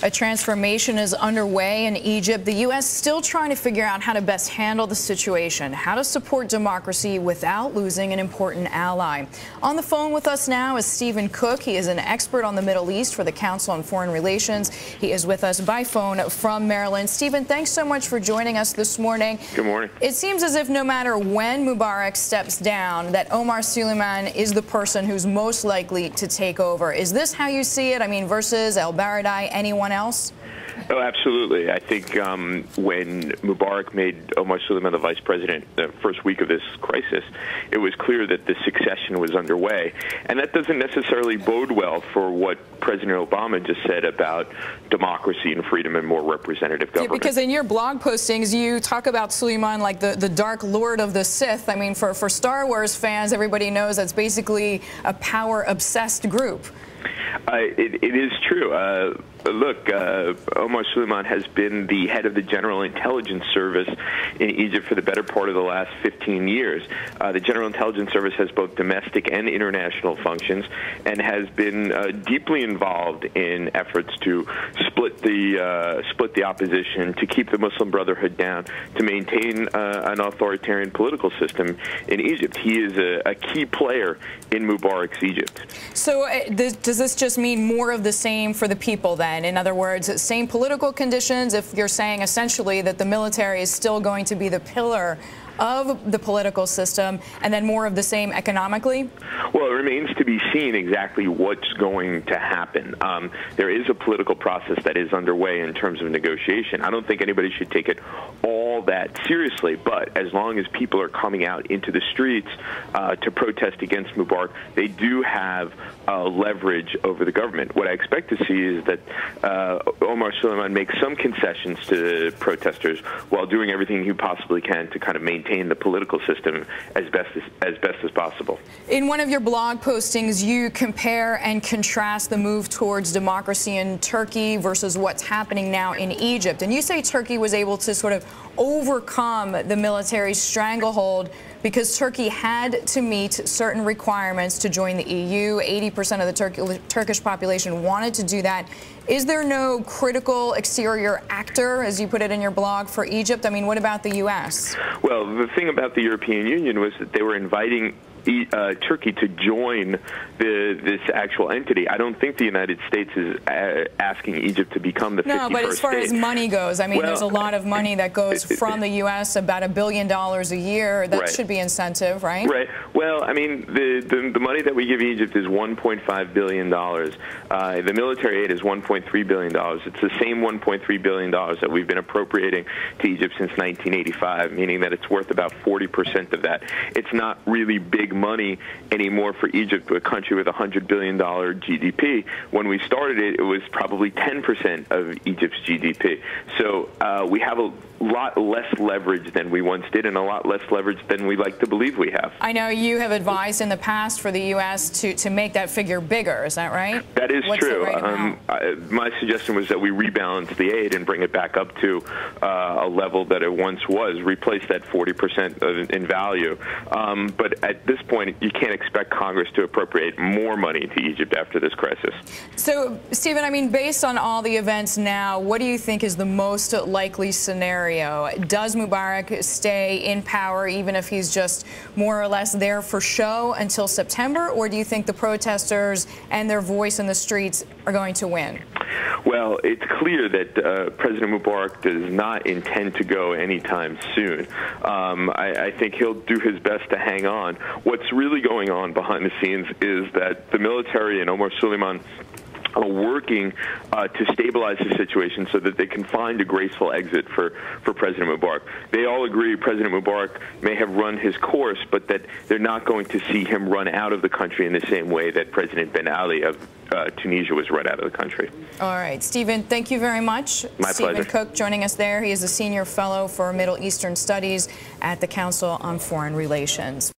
A transformation is underway in Egypt. The U.S. still trying to figure out how to best handle the situation, how to support democracy without losing an important ally. On the phone with us now is Stephen Cook. He is an expert on the Middle East for the Council on Foreign Relations. He is with us by phone from Maryland. Stephen, thanks so much for joining us this morning. Good morning. It seems as if no matter when Mubarak steps down, that Omar Suleiman is the person who's most likely to take over. Is this how you see it? I mean, versus El-Baradei, anyone else? Oh, absolutely. I think when Mubarak made Omar Suleiman the vice president the first week of this crisis, it was clear that the succession was underway. And that doesn't necessarily bode well for what President Obama just said about democracy and freedom and more representative government. Yeah, because in your blog postings, you talk about Suleiman like the Dark Lord of the Sith. I mean, for Star Wars fans, everybody knows that's basically a power-obsessed group. It is true. Look, Omar Suleiman has been the head of the General Intelligence Service in Egypt for the better part of the last 15 years. The General Intelligence Service has both domestic and international functions and has been deeply involved in efforts to split the opposition, to keep the Muslim Brotherhood down, to maintain an authoritarian political system in Egypt. He is a key player in Mubarak's Egypt. So does this just mean more of the same for the people then? In other words, same political conditions, if you're saying essentially that the military is still going to be the pillar of the political system, and then more of the same economically? Well, it remains to be seen exactly what's going to happen. There is a political process that is underway in terms of negotiation. I don't think anybody should take it all that seriously, but as long as people are coming out into the streets to protest against Mubarak, they do have leverage over the government. What I expect to see is that Omar Suleiman makes some concessions to protesters while doing everything he possibly can to kind of maintain the political system as best as possible. In one of your blog postings, you compare and contrast the move towards democracy in Turkey versus what's happening now in Egypt. And you say Turkey was able to sort of overcome the military's stranglehold because Turkey had to meet certain requirements to join the EU. 80% of the Turkish population wanted to do that. Is there no critical exterior actor, as you put it in your blog, for Egypt? I mean, what about the U.S.? Well, the thing about the European Union was that they were inviting Turkey to join this actual entity. I don't think the United States is asking Egypt to become the 51st No, but as far as money goes, I mean, there's a lot of money that goes from the U.S., about $1 billion a year. That should be incentive, right? Right. Well, I mean, the money that we give Egypt is $1.5 billion. The military aid is $1.3 billion. It's the same $1.3 billion that we've been appropriating to Egypt since 1985, meaning that it's worth about 40% of that. It's not really big money anymore for Egypt, a country with $100 billion GDP. When we started it, it was probably 10% of Egypt's GDP. So we have a lot less leverage than we once did, and a lot less leverage than we like to believe we have. I know you have advised in the past for the U.S. to make that figure bigger. Is that right? That is true. My suggestion was that we rebalance the aid and bring it back up to a level that it once was, replace that 40% in value. But at this point, you can't expect Congress to appropriate more money to Egypt after this crisis. So, Stephen, I mean, based on all the events now, what do you think is the most likely scenario? Does Mubarak stay in power even if he's just more or less there for show until September, or do you think the protesters and their voice in the streets are going to win? Well, it's clear that President Mubarak does not intend to go anytime soon. I think he'll do his best to hang on. What's really going on behind the scenes is that the military and Omar Suleiman are working to stabilize the situation so that they can find a graceful exit for President Mubarak. They all agree President Mubarak may have run his course, but that they're not going to see him run out of the country in the same way that President Ben Ali of Tunisia was run out of the country. All right, Stephen, thank you very much. My pleasure. Stephen Cook joining us there. He is a senior fellow for Middle Eastern Studies at the Council on Foreign Relations.